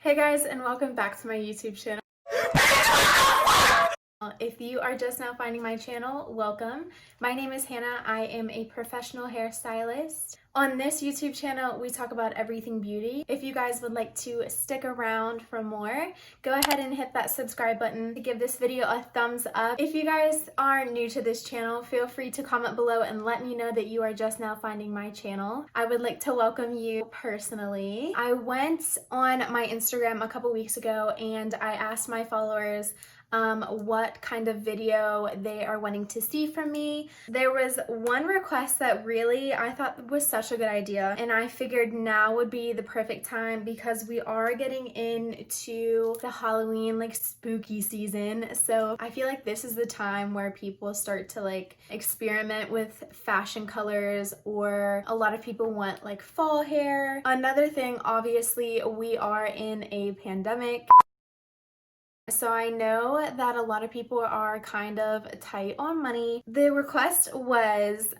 Hey guys, and welcome back to my YouTube channel. If you are just now finding my channel, welcome. My name is Hannah. I am a professional hairstylist. On this YouTube channel, we talk about everything beauty. If you guys would like to stick around for more, go ahead and hit that subscribe button to give this video a thumbs up. If you guys are new to this channel, feel free to comment below and let me know that you are just now finding my channel. I would like to welcome you personally. I went on my Instagram a couple weeks ago and I asked my followers what kind of video they are wanting to see from me. There was one request that really I thought was such a good idea, and I figured now would be the perfect time because we are getting into the Halloween spooky season. So I feel like this is the time where people start to experiment with fashion colors, or a lot of people want fall hair. Another thing, obviously, we are in a pandemic. So I know that a lot of people are kind of tight on money. The request was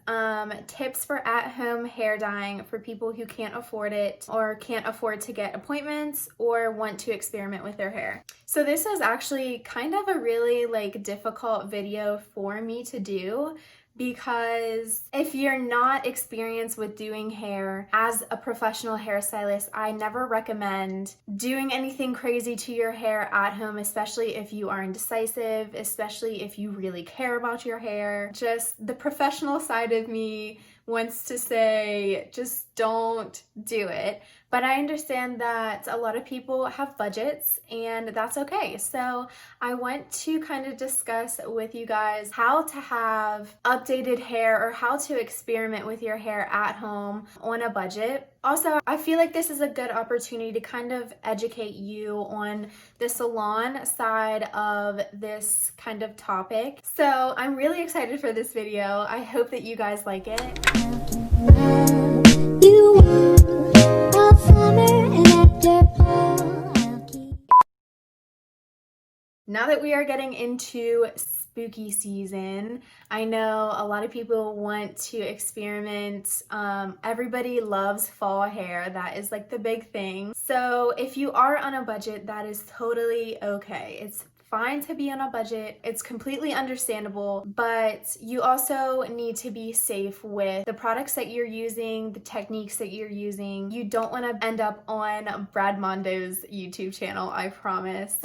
tips for at-home hair dyeing for people who can't afford it or can't afford to get appointments or want to experiment with their hair. So this is actually kind of a really difficult video for me to do, because if you're not experienced with doing hair as a professional hairstylist, I never recommend doing anything crazy to your hair at home, especially if you are indecisive, especially if you really care about your hair. Just the professional side of me wants to say, just don't do it. But I understand that a lot of people have budgets and that's okay. So I want to kind of discuss with you guys how to have updated hair or how to experiment with your hair at home on a budget. Also, I feel like this is a good opportunity to kind of educate you on the salon side of this kind of topic. So I'm really excited for this video. I hope that you guys like it. Now that we are getting into spooky season, I know a lot of people want to experiment. Everybody loves fall hair. That is the big thing. So if you are on a budget, that is totally okay. It's fine to be on a budget. It's completely understandable, but you also need to be safe with the products that you're using, the techniques that you're using. You don't want to end up on Brad Mondo's YouTube channel, I promise.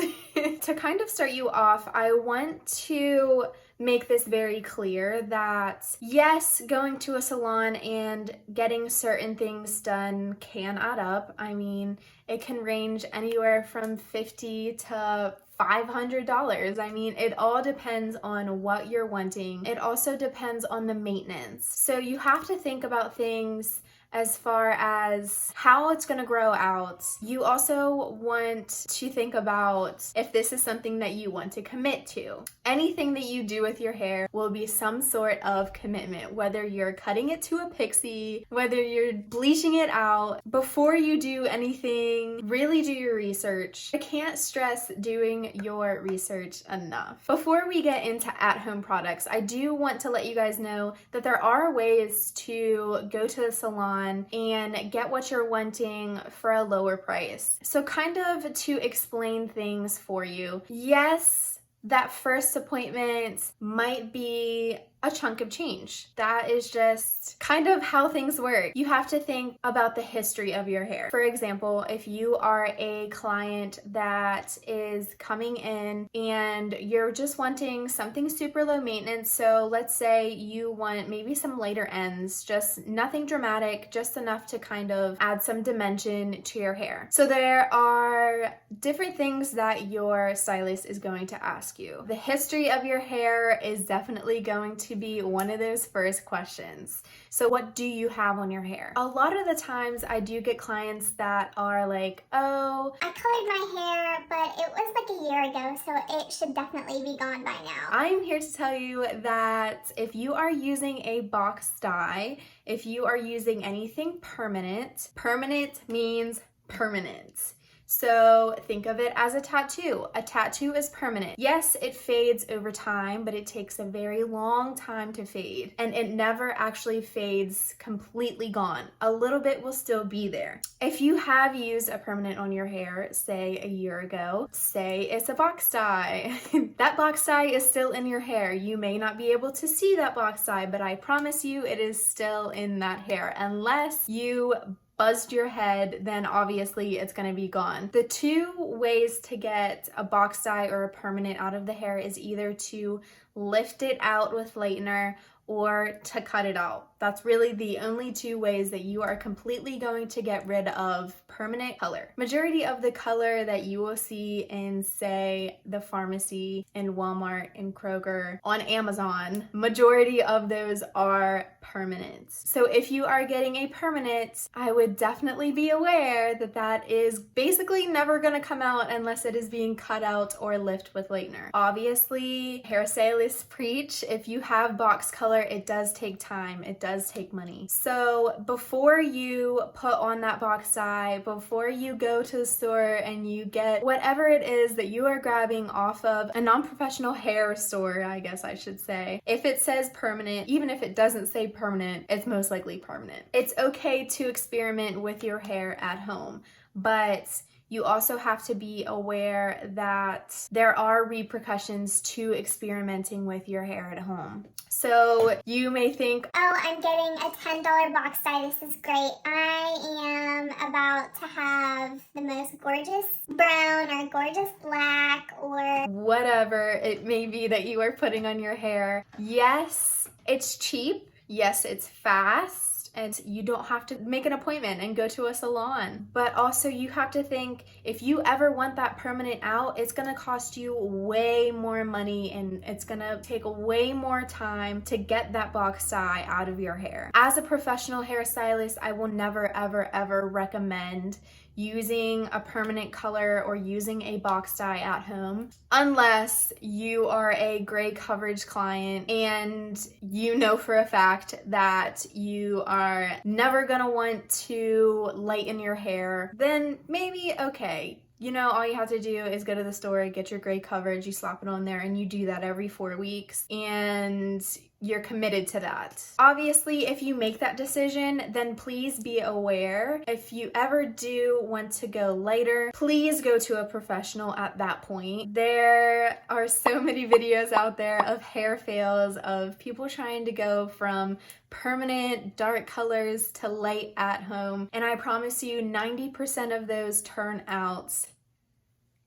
To kind of start you off, I want to make this very clear that yes, going to a salon and getting certain things done can add up. I mean, it can range anywhere from $50 to $500. I mean, it all depends on what you're wanting. It also depends on the maintenance. So you have to think about things as far as how it's gonna grow out. You also want to think about if this is something that you want to commit to. Anything that you do with your hair will be some sort of commitment, whether you're cutting it to a pixie, whether you're bleaching it out. Before you do anything, really do your research. I can't stress doing your research enough. Before we get into at-home products, I do want to let you guys know that there are ways to go to the salon and get what you're wanting for a lower price. So kind of to explain things for you, yes, that first appointment might be a chunk of change. That is just kind of how things work. You have to think about the history of your hair. For example, if you are a client that is coming in and you're just wanting something super low maintenance, so let's say you want maybe some lighter ends, just nothing dramatic, just enough to kind of add some dimension to your hair. So there are different things that your stylist is going to ask you. The history of your hair is definitely going to be one of those first questions. So what do you have on your hair? A lot of the times I do get clients that are like, oh, I colored my hair, but it was a year ago, so it should definitely be gone by now. I'm here to tell you that if you are using a box dye, if you are using anything permanent, permanent means permanent. So think of it as a tattoo. A tattoo is permanent. Yes, it fades over time, but it takes a very long time to fade, and it never actually fades completely gone. A little bit will still be there. If you have used a permanent on your hair, say a year ago, say it's a box dye, that box dye is still in your hair. You may not be able to see that box dye, but I promise you it is still in that hair. Unless you buzzed your head, then obviously it's going to be gone. The two ways to get a box dye or a permanent out of the hair is either to lift it out with lightener or to cut it out. That's really the only two ways that you are completely going to get rid of permanent color. Majority of the color that you will see in, say, the pharmacy, in Walmart, in Kroger, on Amazon, majority of those are permanent. So if you are getting a permanent, I would definitely be aware that that is basically never gonna come out unless it is being cut out or lifted with lightener. Obviously, hairstylists preach, if you have box color, it does take time, it does take money. So before you put on that box dye, before you go to the store and you get whatever it is that you are grabbing off of a non-professional hair store, I guess I should say, if it says permanent, even if it doesn't say permanent, it's most likely permanent. It's okay to experiment with your hair at home, but you also have to be aware that there are repercussions to experimenting with your hair at home. So you may think, oh, I'm getting a $10 box dye, this is great. I am about to have the most gorgeous brown or gorgeous black or whatever it may be that you are putting on your hair. Yes, it's cheap. Yes, it's fast. And you don't have to make an appointment and go to a salon. But also you have to think, if you ever want that permanent out, it's gonna cost you way more money and it's gonna take way more time to get that box dye out of your hair. As a professional hairstylist, I will never, ever, ever recommend using a permanent color or using a box dye at home unless you are a gray coverage client and you know for a fact that you are never gonna want to lighten your hair. Then maybe okay, you know, all you have to do is go to the store, get your gray coverage, you slap it on there, and you do that every 4 weeks and you're committed to that. Obviously, if you make that decision, then please be aware. If you ever do want to go lighter, please go to a professional at that point. There are so many videos out there of hair fails, of people trying to go from permanent dark colors to light at home. And I promise you, 90% of those turn out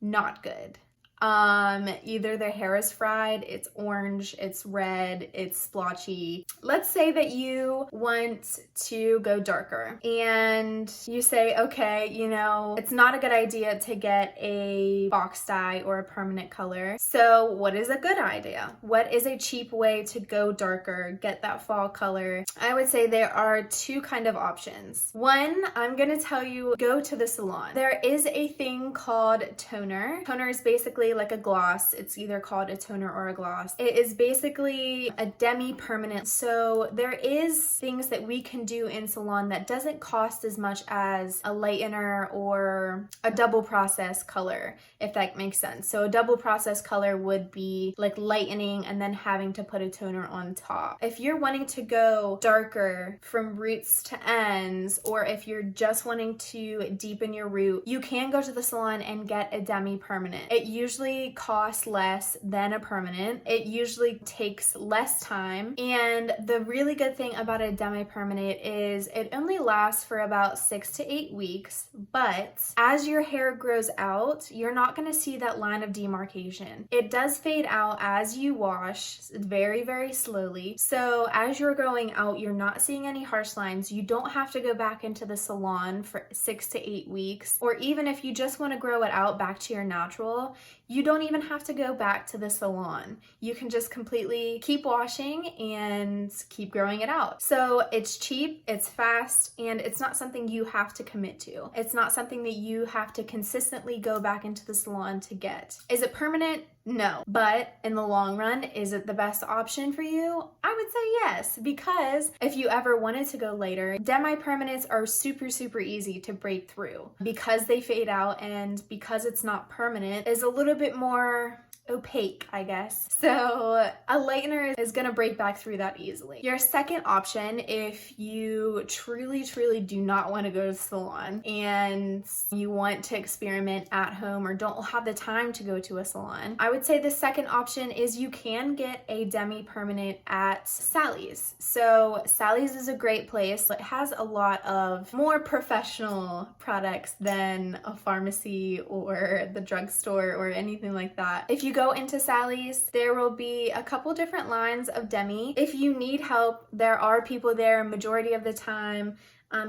not good. Either their hair is fried, it's orange, it's red, it's splotchy. Let's say that you want to go darker and you say, okay, you know, it's not a good idea to get a box dye or a permanent color. So what is a good idea? What is a cheap way to go darker, get that fall color? I would say there are two kind of options. One, I'm gonna tell you, go to the salon. There is a thing called toner. Toner is basically like a gloss. It's either called a toner or a gloss. It is basically a demi-permanent. So there is things that we can do in salon that doesn't cost as much as a lightener or a double process color, if that makes sense. So a double process color would be like lightening and then having to put a toner on top. If you're wanting to go darker from roots to ends, or if you're just wanting to deepen your root, you can go to the salon and get a demi-permanent. It usually costs less than a permanent. It usually takes less time. And the really good thing about a demi-permanent is it only lasts for about 6 to 8 weeks, but as your hair grows out, you're not going to see that line of demarcation. It does fade out as you wash very, very slowly. So as you're growing out, you're not seeing any harsh lines. You don't have to go back into the salon for 6 to 8 weeks, or even if you just want to grow it out back to your natural, you don't even have to go back to the salon. You can just completely keep washing and keep growing it out. So it's cheap, it's fast, and it's not something you have to commit to. It's not something that you have to consistently go back into the salon to get. Is it permanent? No. But in the long run, is it the best option for you? I would say yes, because if you ever wanted to go later, demi-permanents are super, super easy to break through. Because they fade out and because it's not permanent, is a little bit more opaque, I guess. So a lightener is gonna break back through that easily. Your second option, if you truly, truly do not want to go to the salon and you want to experiment at home or don't have the time to go to a salon, I would say the second option is you can get a demi-permanent at Sally's. So Sally's is a great place. It has a lot of more professional products than a pharmacy or the drugstore or anything like that. If you go into Sally's, there will be a couple different lines of demi. If you need help, there are people there majority of the time.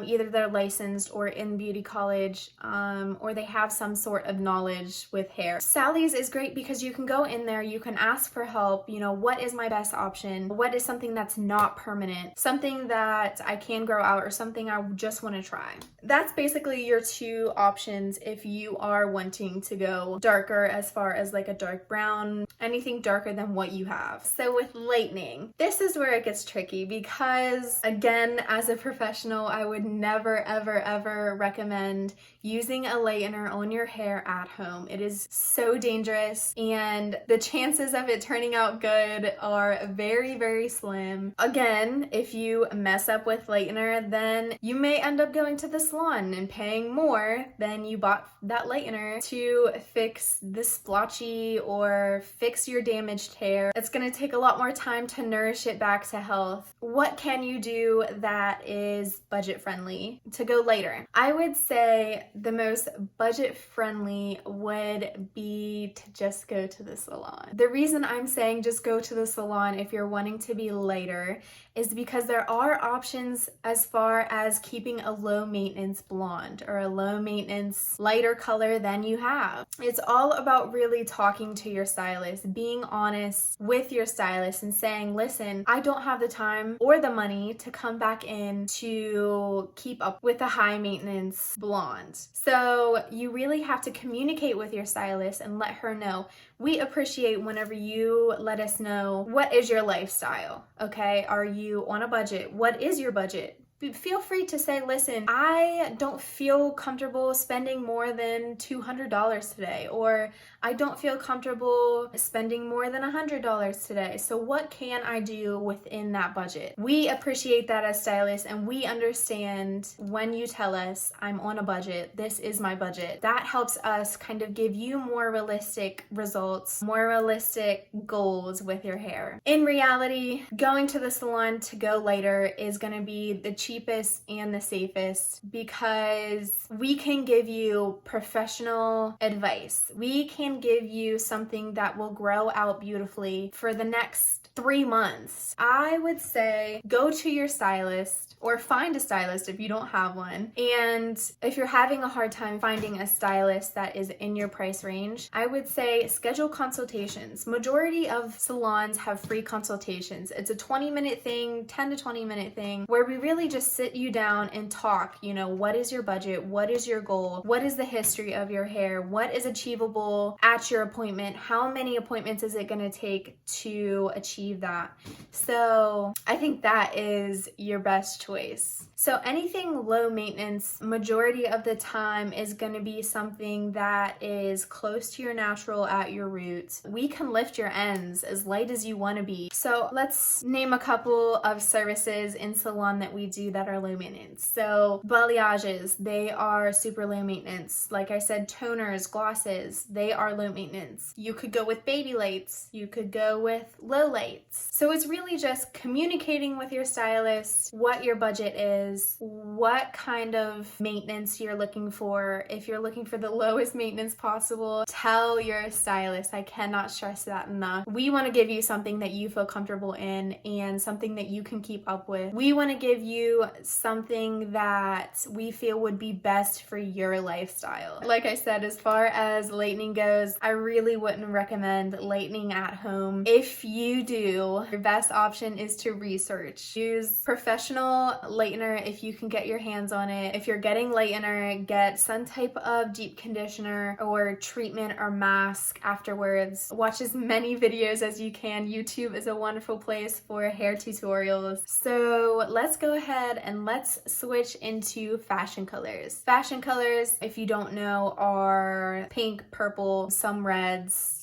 Either they're licensed or in beauty college, or they have some sort of knowledge with hair. Sally's is great because you can go in there, you can ask for help, you know, what is my best option? What is something that's not permanent? Something that I can grow out or something I just want to try. That's basically your two options if you are wanting to go darker, as far as like a dark brown, anything darker than what you have. So with lightening, this is where it gets tricky because, again, as a professional, I would never, ever, ever recommend using a lightener on your hair at home. It is so dangerous and the chances of it turning out good are very, very slim. Again, if you mess up with lightener, then you may end up going to the salon and paying more than you bought that lightener to fix the splotchy or fix your damaged hair. It's going to take a lot more time to nourish it back to health. What can you do that is budget friendly to go later? I would say the most budget friendly would be to just go to the salon. The reason I'm saying just go to the salon if you're wanting to be lighter is because there are options as far as keeping a low maintenance blonde or a low maintenance lighter color than you have. It's all about really talking to your stylist, being honest with your stylist and saying, listen, I don't have the time or the money to come back in to keep up with a high maintenance blonde. So you really have to communicate with your stylist and let her know, we appreciate whenever you let us know what is your lifestyle, okay? Are you on a budget? What is your budget? Feel free to say, listen, I don't feel comfortable spending more than $200 today, or I don't feel comfortable spending more than $100 today. So what can I do within that budget? We appreciate that as stylists, and we understand when you tell us, I'm on a budget, this is my budget. That helps us kind of give you more realistic results, more realistic goals with your hair. In reality, going to the salon to go later is going to be the cheapest and the safest because we can give you professional advice. We can give you something that will grow out beautifully for the next 3 months. I would say go to your stylist or find a stylist if you don't have one. And if you're having a hard time finding a stylist that is in your price range, I would say schedule consultations. Majority of salons have free consultations. It's a 20-minute thing, 10 to 20-minute thing, where we really just sit you down and talk, you know, what is your budget? What is your goal? What is the history of your hair? What is achievable at your appointment? How many appointments is it gonna take to achieve that? So I think that is your best choice. So anything low maintenance, majority of the time is going to be something that is close to your natural at your roots. We can lift your ends as light as you want to be. So let's name a couple of services in salon that we do that are low maintenance. So balayages, they are super low maintenance. Like I said, toners, glosses, they are low maintenance. You could go with baby lights. You could go with low lights. So it's really just communicating with your stylist what your budget is, what kind of maintenance you're looking for. If you're looking for the lowest maintenance possible, tell your stylist. I cannot stress that enough. We want to give you something that you feel comfortable in and something that you can keep up with. We want to give you something that we feel would be best for your lifestyle. Like I said, as far as lightening goes, I really wouldn't recommend lightening at home. If you do two, your best option is to research. Use professional lightener if you can get your hands on it. If you're getting lightener, get some type of deep conditioner or treatment or mask afterwards. Watch as many videos as you can. YouTube is a wonderful place for hair tutorials. So let's go ahead and let's switch into fashion colors. Fashion colors, if you don't know, are pink, purple, some reds,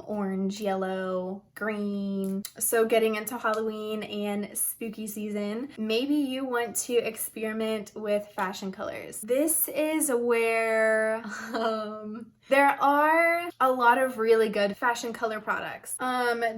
orange, yellow, green. So getting into Halloween and spooky season, maybe you want to experiment with fashion colors. This is where there are a lot of really good fashion color products.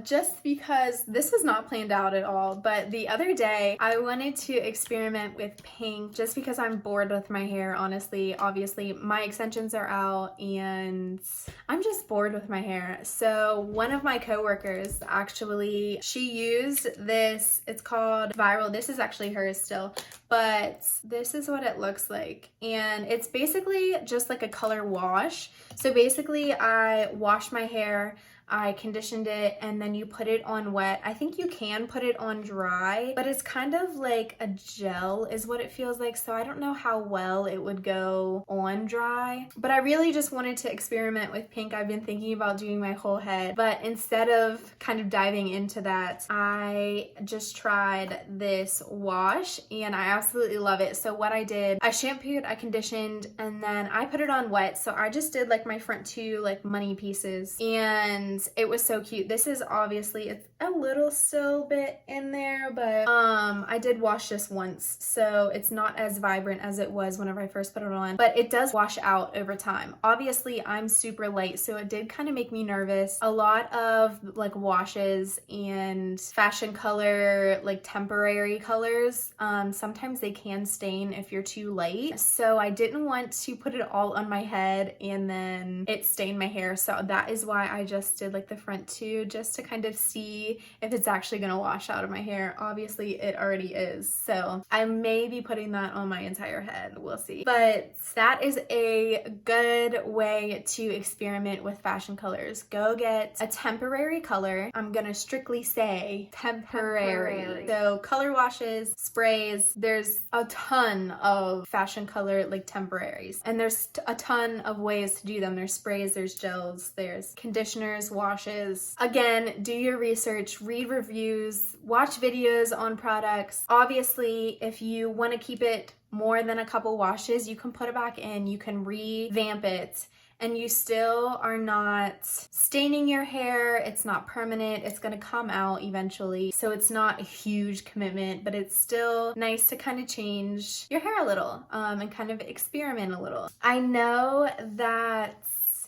Just because this was not planned out at all, but the other day I wanted to experiment with pink just because I'm bored with my hair, honestly. Obviously, my extensions are out and I'm just bored with my hair. So one of my coworkers actually, she used this, it's called Viral. This is actually hers still, but this is what it looks like. And it's basically just like a color wash. So basically I washed my hair, I conditioned it, and then you put it on wet. I think you can put it on dry, but it's kind of like a gel is what it feels like. So I don't know how well it would go on dry, but I really just wanted to experiment with pink. I've been thinking about doing my whole head, but instead of kind of diving into that, I just tried this wash and I absolutely love it. So what I did, I shampooed, I conditioned, and then I put it on wet. So I just did like my front two like money pieces, and it was so cute. This is obviously, it's a little still bit in there, but I did wash this once, so it's not as vibrant as it was whenever I first put it on, but it does wash out over time. Obviously, I'm super light, so it did kind of make me nervous. A lot of like washes and fashion color, like temporary colors, sometimes they can stain if you're too light. So I didn't want to put it all on my head and then it stained my hair. So that is why I just did like the front two, just to kind of see if it's actually gonna wash out of my hair. Obviously it already is, so I may be putting that on my entire head, we'll see. But that is a good way to experiment with fashion colors. Go get a temporary color. I'm gonna strictly say temporary. So color washes, sprays, there's a ton of fashion color like temporaries, and there's a ton of ways to do them. There's sprays, there's gels, there's conditioners, washes. Again, do your research, read reviews, watch videos on products. Obviously, if you want to keep it more than a couple washes, you can put it back in, you can revamp it, and you still are not staining your hair. It's not permanent. It's gonna come out eventually. So it's not a huge commitment, but it's still nice to kind of change your hair a little and kind of experiment a little. I know that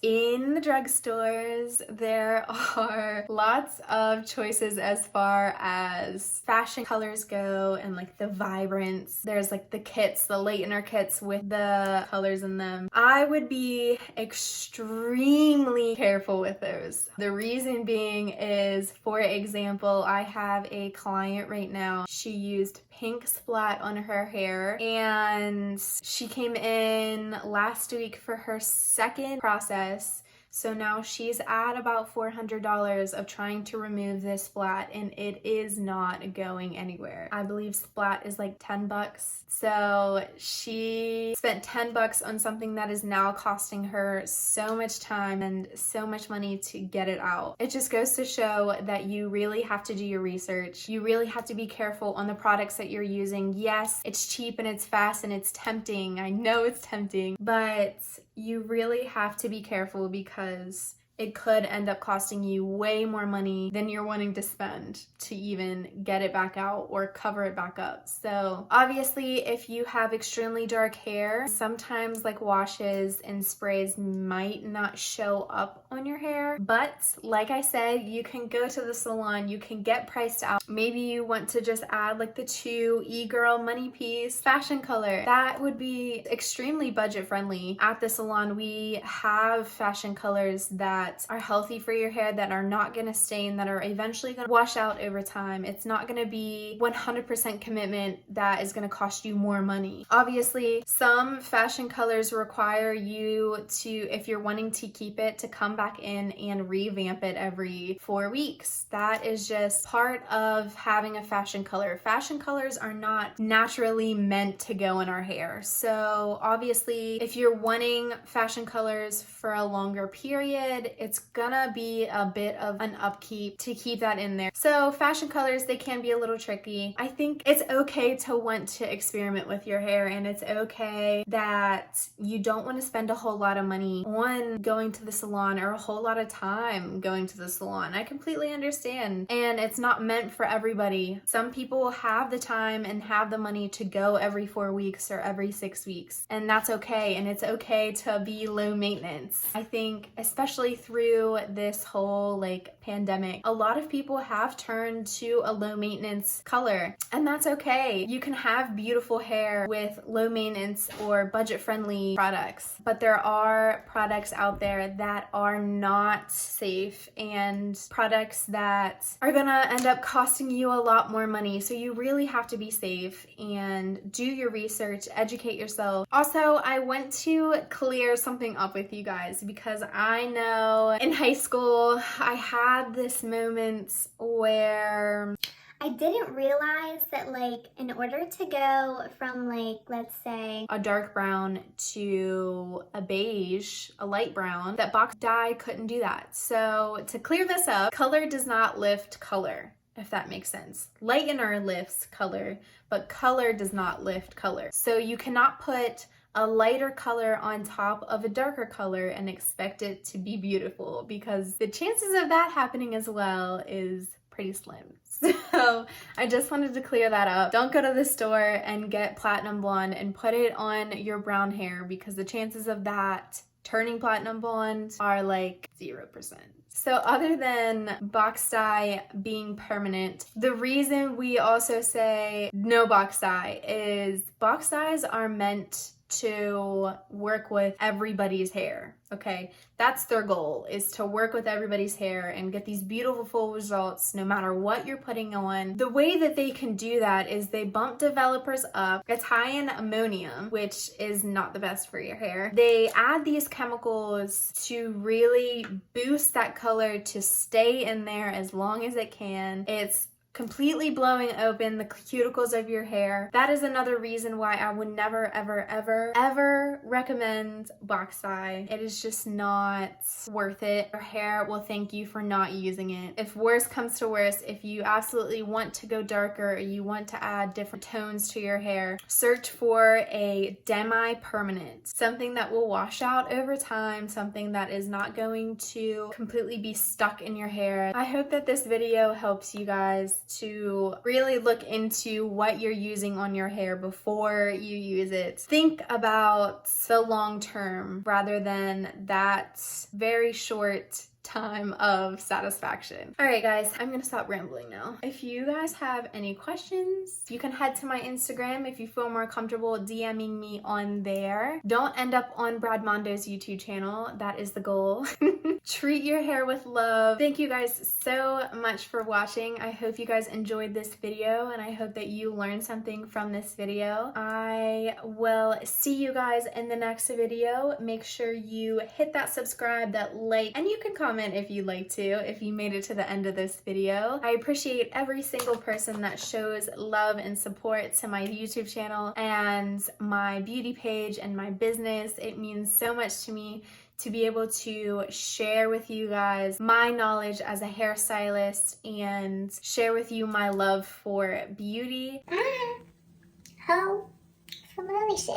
in the drugstores, there are lots of choices as far as fashion colors go and like the vibrance. There's like the kits, the lightener kits with the colors in them. I would be extremely careful with those. The reason being is, for example, I have a client right now. She used pink splat on her hair and she came in last week for her second process. So now she's at about $400 of trying to remove this splat, and it is not going anywhere. I believe splat is like 10 bucks. So she spent 10 bucks on something that is now costing her so much time and so much money to get it out. It just goes to show that you really have to do your research. You really have to be careful on the products that you're using. Yes, it's cheap and it's fast and it's tempting. I know it's tempting, but you really have to be careful because it could end up costing you way more money than you're wanting to spend to even get it back out or cover it back up. So obviously, if you have extremely dark hair, sometimes like washes and sprays might not show up on your hair. But like I said, you can go to the salon, you can get priced out. Maybe you want to just add like the 2 e-girl money piece fashion color. That would be extremely budget friendly. At the salon, we have fashion colors that that are healthy for your hair, that are not going to stain, that are eventually going to wash out over time. It's not going to be 100% commitment that is going to cost you more money. Obviously, some fashion colors require you to, if you're wanting to keep it, to come back in and revamp it every 4 weeks. That is just part of having a fashion color. Fashion colors are not naturally meant to go in our hair. So obviously, if you're wanting fashion colors for a longer period, it's gonna be a bit of an upkeep to keep that in there. So fashion colors, they can be a little tricky. I think it's okay to want to experiment with your hair, and it's okay that you don't want to spend a whole lot of money on going to the salon or a whole lot of time going to the salon. I completely understand, and it's not meant for everybody. Some people have the time and have the money to go every 4 weeks or every 6 weeks, and that's okay, and it's okay to be low maintenance. I think especially through this whole pandemic, a lot of people have turned to a low maintenance color, and that's okay. You can have beautiful hair with low maintenance or budget friendly products, but there are products out there that are not safe and products that are gonna end up costing you a lot more money. So you really have to be safe and do your research, educate yourself. Also, I want to clear something up with you guys, because I know in high school I had this moment where I didn't realize that in order to go from let's say a dark brown to a beige, a light brown, that box dye couldn't do that. So to clear this up, color does not lift color, if that makes sense. Lightener lifts color, but color does not lift color. So you cannot put a lighter color on top of a darker color and expect it to be beautiful, because the chances of that happening as well is pretty slim. So I just wanted to clear that up. Don't go to the store and get platinum blonde and put it on your brown hair, because the chances of that turning platinum blonde are 0%. So other than box dye being permanent, the reason we also say no box dye is box dyes are meant to work with everybody's hair, okay? That's their goal, is to work with everybody's hair and get these beautiful full results no matter what you're putting on. The way that they can do that is they bump developers up. It's high in ammonium, which is not the best for your hair. They add these chemicals to really boost that color to stay in there as long as it can. It's completely blowing open the cuticles of your hair. That is another reason why I would never, ever, ever, ever recommend box dye. It is just not worth it. Your hair will thank you for not using it. If worse comes to worse, if you absolutely want to go darker or you want to add different tones to your hair, search for a demi-permanent, something that will wash out over time, something that is not going to completely be stuck in your hair. I hope that this video helps you guys to really look into what you're using on your hair before you use it. Think about the long term rather than that very short time of satisfaction. All right, guys, I'm gonna stop rambling now. If you guys have any questions, you can head to my Instagram if you feel more comfortable DMing me on there. Don't end up on Brad Mondo's YouTube channel. That is the goal. Treat your hair with love. Thank you guys so much for watching. I hope you guys enjoyed this video, and I hope that you learned something from this video. I will see you guys in the next video. Make sure you hit that subscribe, that like, and you can comment if you'd like to, if you made it to the end of this video. I appreciate every single person that shows love and support to my YouTube channel and my beauty page and my business. It means so much to me to be able to share with you guys my knowledge as a hairstylist and share with you my love for beauty. Ho, from Shit.